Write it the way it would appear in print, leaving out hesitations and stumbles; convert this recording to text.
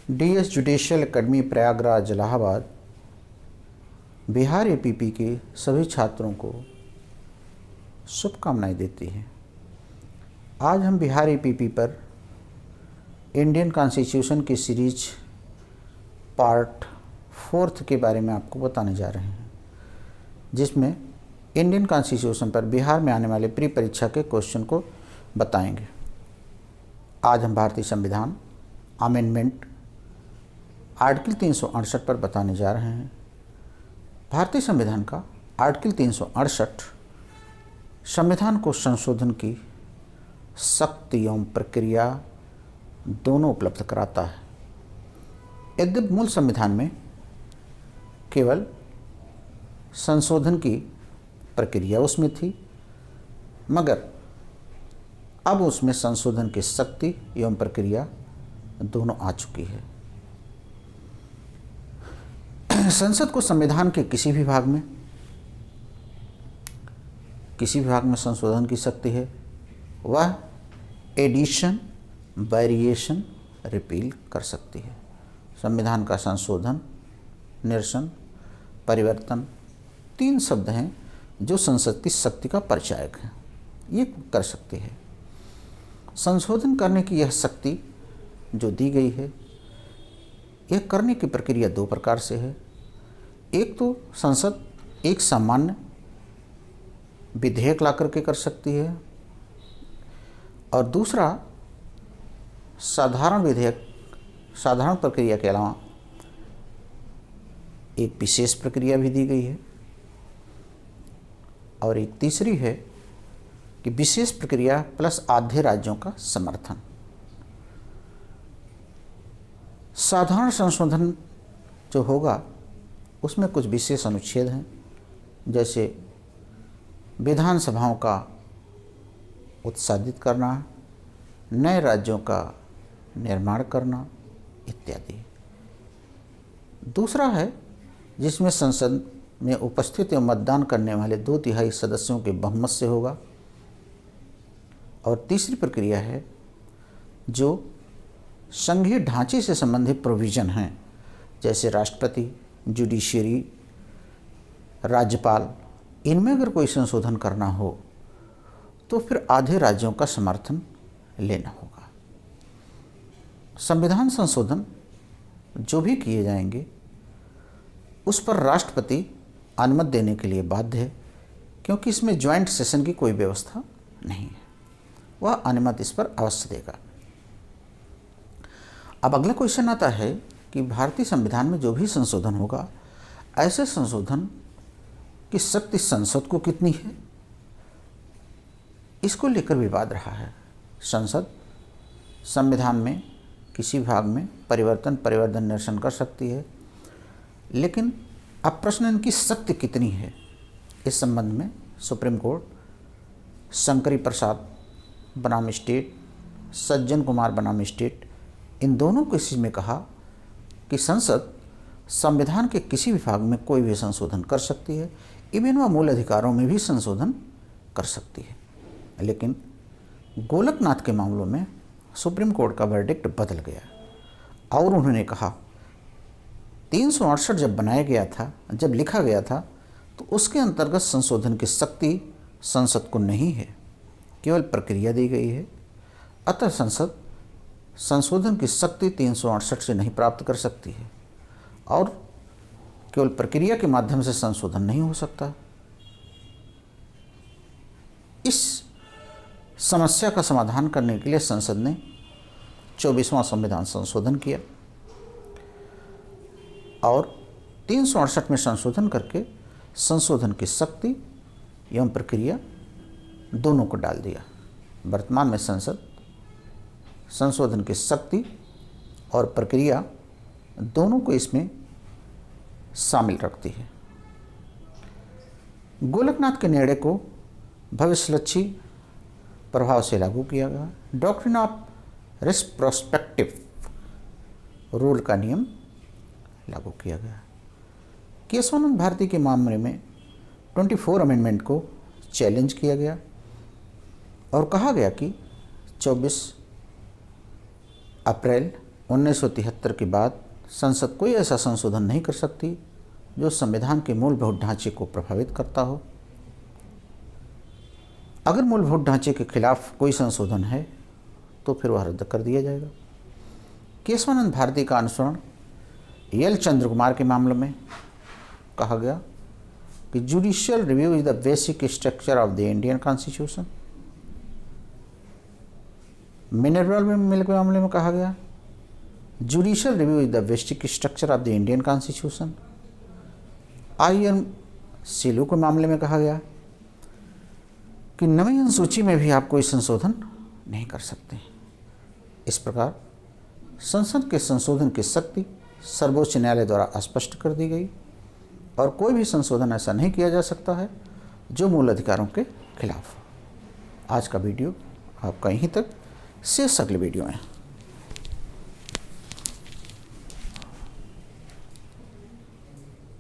DS judicial academy Prayagraj Allahabad Bihar APP के सभी छात्रों को शुभकामनाएं देती है। आज हम बिहार एपीपी पर इंडियन कॉन्स्टिट्यूशन की सीरीज पार्ट 4 के बारे में आपको बताने जा रहे हैं, जिसमें इंडियन कॉन्स्टिट्यूशन पर बिहार में आने वाले प्री परीक्षा के क्वेश्चन को बताएंगे। आज हम भारतीय संविधान अमेंडमेंट आर्टिकल 368 पर बताने जा रहे हैं। भारतीय संविधान का आर्टिकल 368 संविधान को संशोधन की शक्ति एवं प्रक्रिया दोनों उपलब्ध कराता है। यद्यपि मूल संविधान में केवल संशोधन की प्रक्रिया उसमें थी, मगर अब उसमें संशोधन की शक्ति एवं प्रक्रिया दोनों आ चुकी है। संसद को संविधान के किसी भी भाग में संशोधन की शक्ति है। वह एडिशन, वेरिएशन, रिपील कर सकती है। संविधान का संशोधन, निरसन, परिवर्तन 3 शब्द हैं जो संसद की शक्ति का परिचायक हैं। ये कर सकती है। संशोधन करने की यह शक्ति जो दी गई है, यह करने की प्रक्रिया 2 प्रकार से है। एक तो संसद एक सामान्य विधेयक ला करके कर सकती है, और दूसरा साधारण विधेयक, साधारण प्रक्रिया के अलावा एक विशेष प्रक्रिया भी दी गई है। और एक तीसरी है कि विशेष प्रक्रिया प्लस आधे राज्यों का समर्थन। साधारण संशोधन जो होगा उसमें कुछ विशेष अनुच्छेद हैं, जैसे विधानसभाओं का उत्साहित करना, नए राज्यों का निर्माण करना इत्यादि। दूसरा है जिसमें संसद में उपस्थित एवं मतदान करने वाले 2/3 सदस्यों के बहुमत से होगा। और तीसरी प्रक्रिया है जो संघीय ढांचे से संबंधित प्रोविज़न हैं, जैसे राष्ट्रपति, जुडिशरी, राज्यपाल। इनमें अगर कोई संशोधन करना हो तो फिर आधे राज्यों का समर्थन लेना होगा। संविधान संशोधन जो भी किए जाएंगे उस पर राष्ट्रपति अनुमति देने के लिए बाध्य है, क्योंकि इसमें ज्वाइंट सेशन की कोई व्यवस्था नहीं है। वह अनुमति इस पर अवश्य देगा। अब अगला क्वेश्चन आता है कि भारतीय संविधान में जो भी संशोधन होगा, ऐसे संशोधन की शक्ति संसद को कितनी है, इसको लेकर विवाद रहा है। संसद संविधान में किसी भाग में परिवर्तन, परिवर्धन, निरसन कर सकती है, लेकिन अब प्रश्न इनकी शक्ति कितनी है। इस संबंध में सुप्रीम कोर्ट शंकरी प्रसाद बनाम स्टेट, सज्जन कुमार बनाम स्टेट, इन दोनों को इसी में कहा कि संसद संविधान के किसी भी भाग में कोई भी संशोधन कर सकती है, इवन वह मूल अधिकारों में भी संशोधन कर सकती है। लेकिन गोलकनाथ के मामलों में सुप्रीम कोर्ट का वर्डिक्ट बदल गया और उन्होंने कहा 368 जब बनाया गया था, जब लिखा गया था, तो उसके अंतर्गत संशोधन की शक्ति संसद को नहीं है, केवल प्रक्रिया दी गई है। अतः संसद संशोधन की शक्ति 368 से नहीं प्राप्त कर सकती है और केवल प्रक्रिया के माध्यम से संशोधन नहीं हो सकता। इस समस्या का समाधान करने के लिए संसद ने 24वां संविधान संशोधन किया और 368 में संशोधन करके संशोधन की शक्ति एवं प्रक्रिया दोनों को डाल दिया। वर्तमान में संसद संशोधन की शक्ति और प्रक्रिया दोनों को इसमें शामिल रखती है। गोलकनाथ के निर्णय को भविष्यलक्षी प्रभाव से लागू किया गया। डॉक्ट्रिन ऑफ रिस्प्रोस्पेक्टिव रूल का नियम लागू किया गया। केशवानंद भारती के मामले में 24 अमेंडमेंट को चैलेंज किया गया और कहा गया कि 24 अप्रैल 1973 के बाद संसद कोई ऐसा संशोधन नहीं कर सकती जो संविधान के मूलभूत ढांचे को प्रभावित करता हो। अगर मूलभूत ढांचे के खिलाफ कोई संशोधन है तो फिर वह रद्द कर दिया जाएगा। केशवानंद भारती का अनुसरण एल चंद्र कुमार के मामले में कहा गया कि judicial review is the basic structure of the Indian constitution. Mineral mill के मामले में कहा गया judicial review is the basic structure of the Indian constitution. IN सिलू के मामले में कहा गया कि नवी अनुसूची में भी आप कोई संशोधन नहीं कर सकते। इस प्रकार संसद के संशोधन की शक्ति सर्वोच्च न्यायालय द्वारा स्पष्ट कर दी गई और कोई भी संशोधन ऐसा नहीं किया जा सकता है जो मूल अधिकारों के खिलाफ हो। आज का वीडियो आपका यहीं तक, शेष अगले वीडियो में।